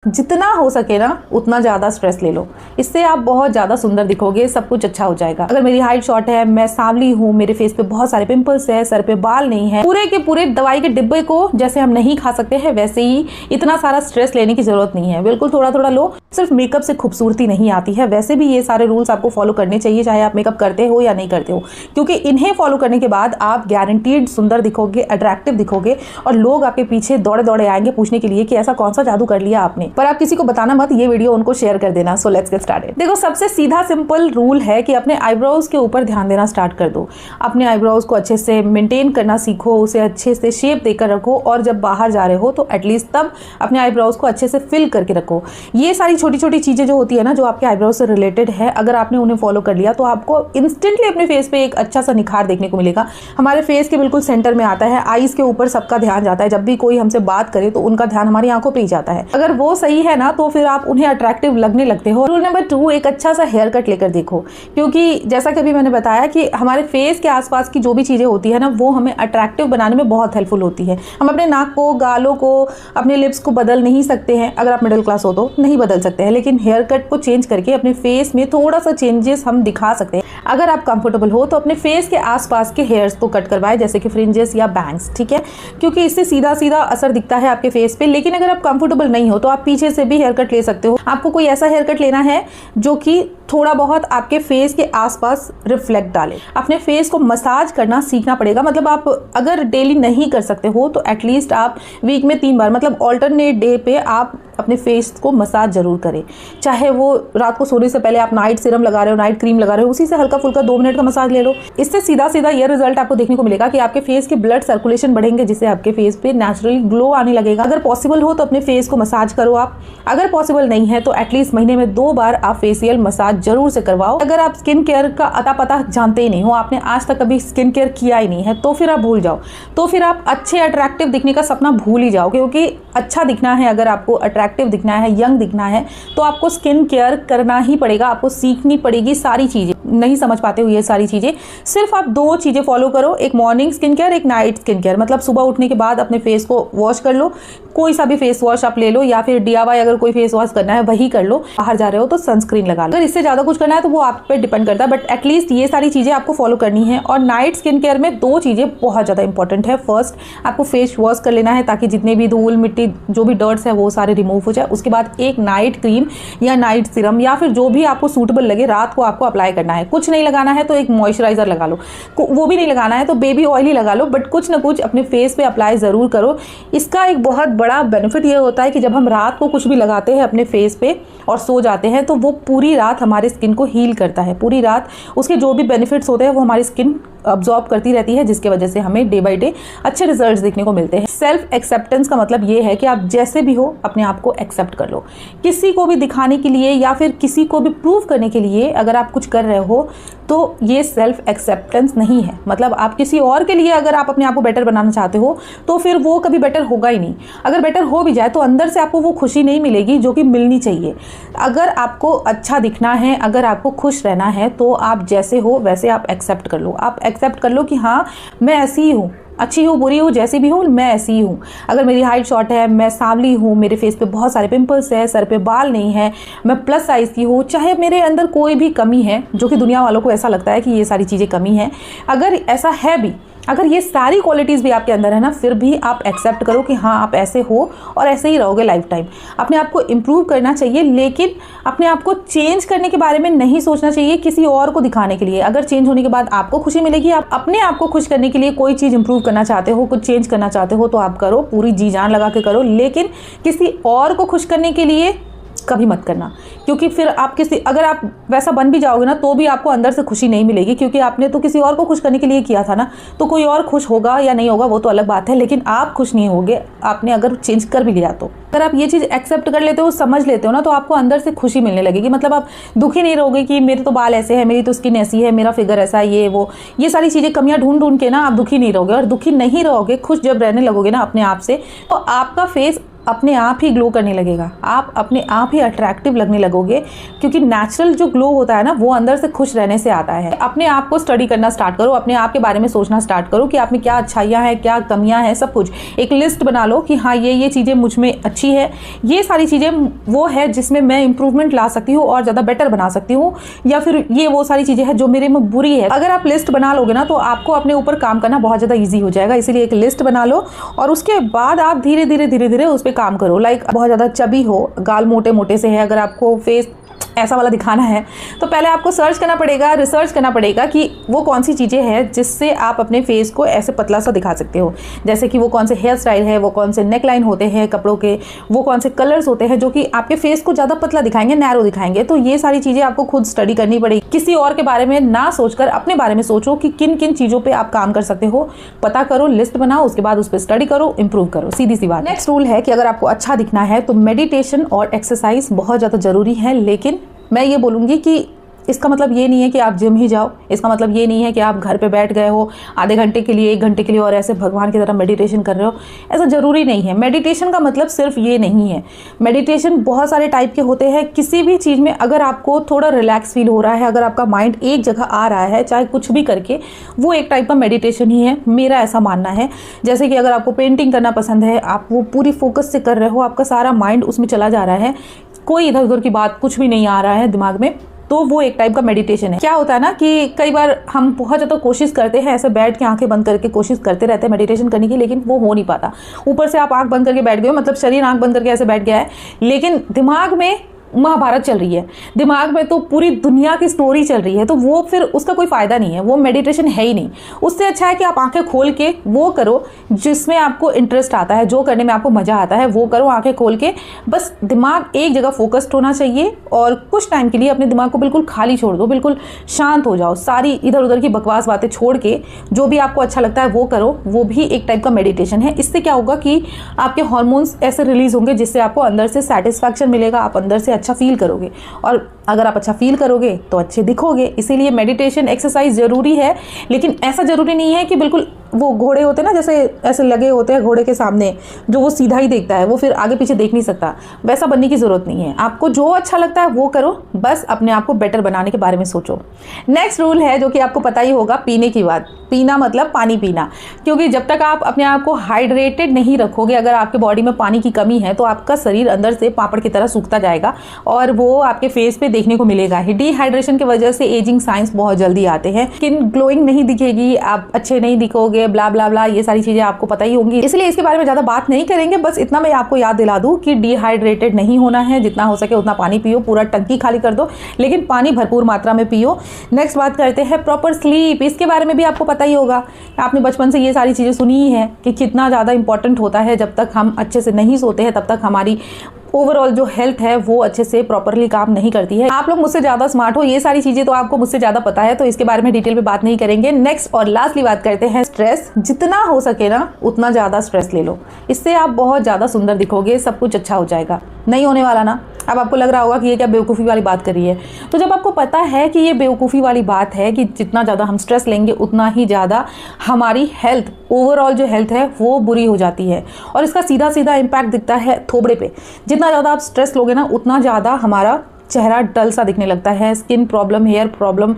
जितना हो सके ना उतना ज़्यादा स्ट्रेस ले लो, इससे आप बहुत ज़्यादा सुंदर दिखोगे, सब कुछ अच्छा हो जाएगा। अगर मेरी हाइट शॉर्ट है, मैं सांवली हूँ, मेरे फेस पे बहुत सारे पिंपल्स है, सर पे बाल नहीं है, पूरे के पूरे दवाई के डिब्बे को जैसे हम नहीं खा सकते हैं वैसे ही इतना सारा स्ट्रेस लेने की जरूरत नहीं है। बिल्कुल थोड़ा थोड़ा लो। सिर्फ मेकअप से खूबसूरती नहीं आती है, वैसे भी ये सारे रूल्स आपको फॉलो करने चाहिए, चाहे आप मेकअप करते हो या नहीं करते हो, क्योंकि इन्हें फॉलो करने के बाद आप गारंटीड सुंदर दिखोगे, अट्रैक्टिव दिखोगे और लोग आपके पीछे दौड़े दौड़े आएंगे पूछने के लिए कि ऐसा कौन सा जादू कर लिया आपने। पर आप किसी को बताना मत, ये वीडियो उनको शेयर कर देना। So let's get started. देखो, सबसे सीधा सिंपल रूल है कि अपने आईब्रोज के ऊपर ध्यान देना स्टार्ट कर दो। अपने आईब्रोज को अच्छे से मेंटेन करना सीखो, उसे अच्छे से शेप देकर रखो और जब बाहर जा रहे हो तो एटलीस्ट तब अपने आईब्रोज को अच्छे से फिल करके रखो। ये सारी छोटी छोटी चीजें जो होती है ना, जो आपके आईब्रोज से रिलेटेड है, अगर आपने उन्हें फॉलो कर लिया तो आपको इंस्टेंटली अपने फेस पे एक अच्छा सा निखार देखने को मिलेगा। हमारे फेस के बिल्कुल सेंटर में आता है, आईज के ऊपर सबका ध्यान जाता है। जब भी कोई हमसे बात करे तो उनका ध्यान हमारी आंखों पे ही जाता है। अगर वो सही है ना तो फिर आप उन्हें अट्रैक्टिव लगने लगते हो। रूल नंबर 2, एक अच्छा सा हेयर कट लेकर देखो, क्योंकि जैसा कि अभी मैंने बताया कि हमारे फेस के आसपास की जो भी चीजें होती है ना, वो हमें अट्रैक्टिव बनाने में बहुत हेल्पफुल होती है। हम अपने नाक को, गालों को, अपने लिप्स को बदल नहीं सकते हैं, अगर आप मिडिल क्लास हो तो नहीं बदल सकते हैं, लेकिन हेयर कट को चेंज करके अपने फेस में थोड़ा सा चेंजेस हम दिखा सकते हैं। अगर आप कंफर्टेबल हो तो अपने फेस के आसपास के हेयर्स को कट करवाएं, जैसे कि फ्रिंजेस या बैंग्स, ठीक है, क्योंकि इससे सीधा सीधा असर दिखता है आपके फेस पे। लेकिन अगर आप कंफर्टेबल नहीं हो तो आप पीछे से भी हेयर कट ले सकते हो। आपको कोई ऐसा हेयर कट लेना है जो कि थोड़ा बहुत आपके फेस के आसपास रिफ्लेक्ट डाले। अपने फेस को मसाज करना सीखना पड़ेगा। मतलब आप अगर डेली नहीं कर सकते हो तो एटलीस्ट आप वीक में 3 बार, मतलब ऑल्टरनेट डे पे आप अपने फेस को मसाज जरूर करें। चाहे वो रात को सोने से पहले आप नाइट सीरम लगा रहे हो, नाइट क्रीम लगा रहे हो, उसी से हल्का फुल्का 2 मिनट का मसाज ले लो। इससे सीधा सीधा ये रिजल्ट आपको देखने को मिलेगा कि आपके फेस के ब्लड सर्कुलेशन बढ़ेंगे, जिससे आपके फेस पे नेचुरली ग्लो आने लगेगा। अगर पॉसिबल हो तो अपने फेस को मसाज करो आप। अगर पॉसिबल नहीं है तो एटलीस्ट महीने में 2 बार आप फेशियल मसाज जरूर से करवाओ। अगर आप स्किन केयर का अता पता जानते ही नहीं हो, आपने आज तक कभी स्किन केयर किया ही नहीं है, तो फिर आप भूल जाओ। तो फिर आप अच्छे अट्रैक्टिव दिखने का सपना भूल ही जाओ, क्योंकि अच्छा दिखना है, अगर आपको अट्रैक्टिव दिखना है, यंग दिखना है, तो आपको स्किन केयर करना ही पड़ेगा। आपको सीखनी पड़ेगी सारी चीजें। नहीं समझ पाते हो ये सारी चीजें, सिर्फ आप 2 चीजें फॉलो करो, एक मॉर्निंग स्किन केयर, एक नाइट स्किन केयर। मतलब सुबह उठने के बाद अपने फेस को वॉश कर लो, कोई सा भी फेस वॉश आप ले लो, या फिर DIY अगर कोई फेस वॉश करना है वही कर लो। बाहर जा रहे हो तो सनस्क्रीन लगा लो। अगर इससे ज्यादा कुछ करना है तो वो आप पे डिपेंड करता है, बट एटलीस्ट ये सारी चीजें आपको फॉलो करनी है। और नाइट स्किन केयर में 2 चीजें बहुत ज्यादा इंपॉर्टेंट है। फर्स्ट, आपको फेस वॉश कर लेना है ताकि जितने भी धूल मिट्टी, जो भी डर्ट्स है वो सारे रिमूव हो जाए। उसके बाद एक नाइट क्रीम या नाइट सीरम या फिर जो भी आपको सूटेबल लगे रात को आपको अप्लाई करना है। कुछ नहीं लगाना है तो एक मॉइस्चराइजर लगा लो, वो भी नहीं लगाना है तो बेबी ऑयल ही लगा लो, बट कुछ ना कुछ अपने फेस पे अप्लाई जरूर करो। इसका एक बहुत बड़ा बेनिफिट ये होता है कि जब हम रात को कुछ भी लगाते हैं अपने फेस पे और सो जाते हैं तो वो पूरी रात हमारे स्किन को हील करता है। पूरी रात उसके जो भी बेनिफिट्स होते हैं वो हमारी स्किन अब्जॉर्ब करती रहती है, जिसके वजह से हमें डे बाय डे अच्छे रिजल्ट्स देखने को मिलते हैं। सेल्फ एक्सेप्टेंस का मतलब ये है कि आप जैसे भी हो अपने आप को एक्सेप्ट कर लो। किसी को भी दिखाने के लिए या फिर किसी को भी प्रूव करने के लिए अगर आप कुछ कर रहे हो तो ये सेल्फ एक्सेप्टेंस नहीं है। मतलब आप किसी और के लिए अगर आप अपने आप को बेटर बनाना चाहते हो तो फिर वो कभी बेटर होगा ही नहीं। अगर बेटर हो भी जाए तो अंदर से आपको वो खुशी नहीं मिलेगी जो कि मिलनी चाहिए। अगर आपको अच्छा दिखना है, अगर आपको खुश रहना है तो आप जैसे हो वैसे आप एक्सेप्ट कर लो। आप एक्सेप्ट कर लो कि हाँ, मैं ऐसी ही हूँ, अच्छी हूँ, बुरी हूँ, जैसी भी हूँ, मैं ऐसी ही हूँ। अगर मेरी हाइट शॉर्ट है, मैं सांवली हूँ, मेरे फेस पे बहुत सारे पिंपल्स है, सर पे बाल नहीं है, मैं प्लस साइज़ की हूँ, चाहे मेरे अंदर कोई भी कमी है जो कि दुनिया वालों को ऐसा लगता है कि ये सारी चीज़ें कमी है, अगर ऐसा है भी, अगर ये सारी क्वालिटीज़ भी आपके अंदर है ना, फिर भी आप एक्सेप्ट करो कि हाँ आप ऐसे हो और ऐसे ही रहोगे लाइफ टाइम। अपने आप को इम्प्रूव करना चाहिए, लेकिन अपने आप को चेंज करने के बारे में नहीं सोचना चाहिए किसी और को दिखाने के लिए। अगर चेंज होने के बाद आपको खुशी मिलेगी, आप अपने आप को खुश करने के लिए कोई चीज़ इंप्रूव करना चाहते हो, कुछ चेंज करना चाहते हो तो आप करो, पूरी जी जान लगा के करो, लेकिन किसी और को खुश करने के लिए कभी मत करना। क्योंकि फिर आप अगर आप वैसा बन भी जाओगे ना तो भी आपको अंदर से खुशी नहीं मिलेगी, क्योंकि आपने तो किसी और को खुश करने के लिए किया था ना। तो कोई और खुश होगा या नहीं होगा वो तो अलग बात है, लेकिन आप खुश नहीं होगे आपने अगर चेंज कर भी लिया तो। अगर आप ये चीज़ एक्सेप्ट कर लेते हो, समझ लेते हो ना, तो आपको अंदर से खुशी मिलने लगेगी। मतलब आप दुखी नहीं रहोगे कि मेरे तो बाल ऐसे हैं, मेरी तो स्किन ऐसी है, मेरा फिगर ऐसा है, ये सारी चीज़ें कमियां ढूंढ के ना आप दुखी नहीं रहोगे। और दुखी नहीं रहोगे, खुश जब रहने लगोगे ना अपने आप से, तो आपका फेस अपने आप ही ग्लो करने लगेगा, आप अपने आप ही अट्रैक्टिव लगने लगोगे, क्योंकि नेचुरल जो ग्लो होता है ना वो अंदर से खुश रहने से आता है। अपने आप को स्टडी करना स्टार्ट करो, अपने आप के बारे में सोचना स्टार्ट करो कि आप में क्या अच्छाइयाँ हैं, क्या कमियाँ हैं, सब कुछ एक लिस्ट बना लो कि हाँ ये चीज़ें मुझ में अच्छी है, ये सारी चीज़ें वो है जिसमें मैं इंप्रूवमेंट ला सकती हूँ और ज़्यादा बेटर बना सकती हूँ, या फिर ये वो सारी चीज़ें हैं जो मेरे में बुरी है। अगर आप लिस्ट बना लोगे ना तो आपको अपने ऊपर काम करना बहुत ज़्यादा ईजी हो जाएगा। इसीलिए एक लिस्ट बना लो और उसके बाद आप धीरे धीरे उस पर काम करो। लाइक बहुत ज़्यादा चबी हो, गाल मोटे मोटे से है, अगर आपको फेस ऐसा वाला दिखाना है तो पहले आपको सर्च करना पड़ेगा, रिसर्च करना पड़ेगा कि वो कौन सी चीज़ें हैं जिससे आप अपने फेस को ऐसे पतला सा दिखा सकते हो। जैसे कि वो कौन से हेयर स्टाइल है, वो कौन से नेक लाइन होते हैं कपड़ों के, वो कौन से कलर्स होते हैं जो कि आपके फेस को ज़्यादा पतला दिखाएंगे, नैरो दिखाएंगे। तो ये सारी चीज़ें आपको खुद स्टडी करनी पड़ेगी। किसी और के बारे में ना सोचकर अपने बारे में सोचो कि किन किन चीज़ों पर आप काम कर सकते हो, पता करो, लिस्ट बनाओ, उसके बाद उस पर स्टडी करो, इंप्रूव करो, सीधी सी बात। नेक्स्ट रूल है कि अगर आपको अच्छा दिखना है तो मेडिटेशन और एक्सरसाइज बहुत ज़्यादा ज़रूरी है। लेकिन मैं ये बोलूँगी कि इसका मतलब ये नहीं है कि आप जिम ही जाओ, इसका मतलब ये नहीं है कि आप घर पे बैठ गए हो आधे घंटे के लिए, 1 घंटे के लिए और ऐसे भगवान की तरह मेडिटेशन कर रहे हो, ऐसा ज़रूरी नहीं है। मेडिटेशन का मतलब सिर्फ ये नहीं है। मेडिटेशन बहुत सारे टाइप के होते हैं। किसी भी चीज़ में अगर आपको थोड़ा रिलैक्स फील हो रहा है, अगर आपका माइंड एक जगह आ रहा है, चाहे कुछ भी करके, वो एक टाइप का मेडिटेशन ही है, मेरा ऐसा मानना है। जैसे कि अगर आपको पेंटिंग करना पसंद है, आप वो पूरी फोकस से कर रहे हो, आपका सारा माइंड उसमें चला जा रहा है, कोई इधर उधर की बात कुछ भी नहीं आ रहा है दिमाग में, तो वो एक टाइप का मेडिटेशन है। क्या होता है ना कि कई बार हम बहुत ज़्यादा कोशिश करते हैं, ऐसे बैठ के आंखें बंद करके कोशिश करते रहते हैं मेडिटेशन करने की, लेकिन वो हो नहीं पाता। ऊपर से आप आंख बंद करके बैठ गए हो, मतलब शरीर आंख बंद करके ऐसे बैठ गया है, लेकिन दिमाग में महाभारत चल रही है, दिमाग में तो पूरी दुनिया की स्टोरी चल रही है, तो वो फिर उसका कोई फ़ायदा नहीं है, वो मेडिटेशन है ही नहीं। उससे अच्छा है कि आप आंखें खोल के वो करो जिसमें आपको इंटरेस्ट आता है, जो करने में आपको मज़ा आता है वो करो आंखें खोल के। बस दिमाग एक जगह फोकस्ड होना चाहिए और कुछ टाइम के लिए अपने दिमाग को बिल्कुल खाली छोड़ दो, बिल्कुल शांत हो जाओ, सारी इधर उधर की बकवास बातें छोड़ के जो भी आपको अच्छा लगता है वो करो, वो भी एक टाइप का मेडिटेशन है। इससे क्या होगा कि आपके हार्मोन्स ऐसे रिलीज होंगे जिससे आपको अंदर से सेटिस्फैक्शन मिलेगा, आप अंदर से अच्छा फील करोगे, और अगर आप अच्छा फील करोगे तो अच्छे दिखोगे। इसीलिए मेडिटेशन एक्सरसाइज ज़रूरी है, लेकिन ऐसा ज़रूरी नहीं है कि बिल्कुल वो घोड़े होते हैं ना, जैसे ऐसे लगे होते हैं घोड़े के सामने, जो वो सीधा ही देखता है, वो फिर आगे पीछे देख नहीं सकता, वैसा बनने की ज़रूरत नहीं है। आपको जो अच्छा लगता है वो करो, बस अपने आप को बेटर बनाने के बारे में सोचो। नेक्स्ट रूल है जो कि आपको पता ही होगा, पीने की बात। पीना मतलब पानी पीना, क्योंकि जब तक आप अपने आप को हाइड्रेटेड नहीं रखोगे, अगर आपके बॉडी में पानी की कमी है तो आपका शरीर अंदर से पापड़ की तरह सूखता जाएगा और वो आपके फेस पे देखने को मिलेगा ही। डिहाइड्रेशन की वजह से एजिंग साइंस बहुत जल्दी आते हैं, स्किन ग्लोइंग नहीं दिखेगी, आप अच्छे नहीं दिखोगे, ब्ला ब्ला ब्ला, ये सारी चीजें आपको पता ही होंगी। इसलिए इसके बारे में ज्यादा बात नहीं करेंगे, बस इतना मैं आपको याद दिला दूं कि डिहाइड्रेटेड नहीं होना है, जितना हो सके उतना पानी पियो, पूरा टंकी खाली कर दो, लेकिन पानी भरपूर मात्रा में पियो। नेक्स्ट बात करते हैं प्रॉपर स्लीप। इसके बारे में भी आपको पता ही होगा, आपने बचपन से ये सारी चीजें सुनी ही है कि कितना ज्यादा इंपॉर्टेंट होता है। जब तक हम अच्छे से नहीं सोते हैं तब तक हमारी ओवरऑल जो हेल्थ है वो अच्छे से प्रॉपरली काम नहीं करती है। आप लोग मुझसे ज़्यादा स्मार्ट हो, ये सारी चीज़ें तो आपको मुझसे ज़्यादा पता है, तो इसके बारे में डिटेल में बात नहीं करेंगे। नेक्स्ट और लास्टली बात करते हैं स्ट्रेस। जितना हो सके ना उतना ज़्यादा स्ट्रेस ले लो, इससे आप बहुत ज़्यादा सुंदर दिखोगे, सब कुछ अच्छा हो जाएगा। नहीं होने वाला ना? अब आपको लग रहा होगा कि ये क्या बेवकूफ़ी वाली बात कर रही है, तो जब आपको पता है कि ये बेवकूफ़ी वाली बात है कि जितना ज़्यादा हम स्ट्रेस लेंगे उतना ही ज़्यादा हमारी हेल्थ, ओवरऑल जो हेल्थ है वो बुरी हो जाती है, और इसका सीधा सीधा इम्पैक्ट दिखता है थोबड़े पे। जितना ज़्यादा आप स्ट्रेस लोगे ना उतना ज़्यादा हमारा चेहरा डल सा दिखने लगता है, स्किन प्रॉब्लम, हेयर प्रॉब्लम,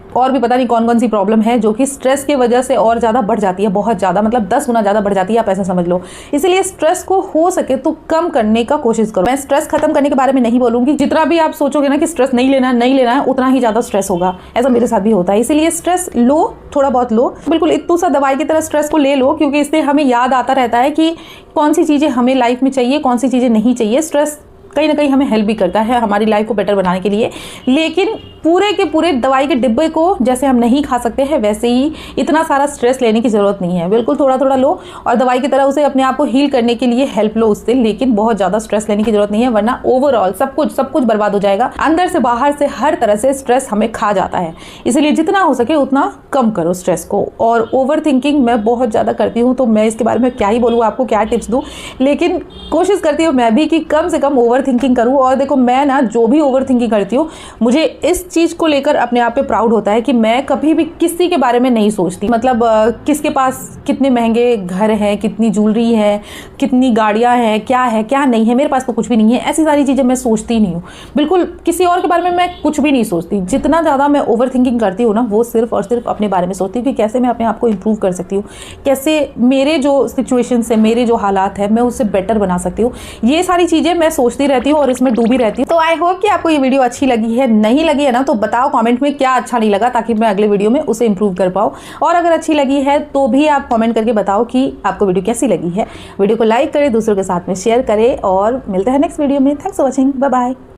और भी पता नहीं कौन कौन सी प्रॉब्लम है जो कि स्ट्रेस की वजह से और ज़्यादा बढ़ जाती है, बहुत ज़्यादा, मतलब 10 गुना ज़्यादा बढ़ जाती है, आप ऐसा समझ लो। इसलिए स्ट्रेस को हो सके तो कम करने का कोशिश करो। मैं स्ट्रेस खत्म करने के बारे में नहीं बोलूँगी, जितना भी आप सोचोगे ना कि स्ट्रेस नहीं लेना है उतना ही ज़्यादा स्ट्रेस होगा, ऐसा मेरे साथ भी होता है। इसीलिए स्ट्रेस लो, थोड़ा बहुत लो, बिल्कुल इत्तू सा दवाई की तरह स्ट्रेस को ले लो, क्योंकि इससे हमें याद आता रहता है कि कौन सी चीज़ें हमें लाइफ में चाहिए, कौन सी चीज़ें नहीं चाहिए। स्ट्रेस कहीं ना कहीं हमें हेल्प भी करता है हमारी लाइफ को बेटर बनाने के लिए, लेकिन पूरे के पूरे दवाई के डिब्बे को जैसे हम नहीं खा सकते हैं, वैसे ही इतना सारा स्ट्रेस लेने की ज़रूरत नहीं है। बिल्कुल थोड़ा थोड़ा लो और दवाई की तरह उसे अपने आप को हील करने के लिए हेल्प लो उससे, लेकिन बहुत ज़्यादा स्ट्रेस लेने की ज़रूरत नहीं है, वरना ओवरऑल सब कुछ बर्बाद हो जाएगा। अंदर से बाहर से हर तरह से स्ट्रेस हमें खा जाता है, इसलिए जितना हो सके उतना कम करो स्ट्रेस को। और ओवर थिंकिंग मैं बहुत ज़्यादा करती हूँ, तो मैं इसके बारे में क्या ही बोलूँ आपको, क्या टिप्स दूँ, लेकिन कोशिश करती हूँ मैं भी कि कम से कम ओवर थिंकिंग करूँ। और देखो मैं ना जो भी ओवर थिंकिंग करती हूँ, मुझे इस चीज़ को लेकर अपने आप पे प्राउड होता है कि मैं कभी भी किसी के बारे में नहीं सोचती। मतलब किसके पास कितने महंगे घर हैं, कितनी ज्वेलरी है, कितनी गाड़ियाँ हैं, क्या नहीं है, मेरे पास तो कुछ भी नहीं है, ऐसी सारी चीज़ें मैं सोचती नहीं हूँ। बिल्कुल किसी और के बारे में मैं कुछ भी नहीं सोचती। जितना ज़्यादा मैं ओवर थिंकिंग करती हूँ ना, वो सिर्फ और सिर्फ अपने बारे में सोचती हूँ कि कैसे मैं अपने आप को इम्प्रूव कर सकती हूँ, कैसे मेरे जो सिचुएशन है, मेरे जो हालात है, मैं उससे बेटर बना सकती हूँ। ये सारी चीज़ें मैं सोचती रहती हूँ और इसमें डूबी रहती हूँ। तो आई होप कि आपको ये वीडियो अच्छी लगी है। नहीं लगी है ना तो बताओ कमेंट में क्या अच्छा नहीं लगा, ताकि मैं अगले वीडियो में उसे इंप्रूव कर पाऊँ। और अगर अच्छी लगी है तो भी आप कमेंट करके बताओ कि आपको वीडियो कैसी लगी है। वीडियो को लाइक करें, दूसरों के साथ में शेयर करें और मिलते हैं नेक्स्ट वीडियो में। Thanks for watching, bye bye.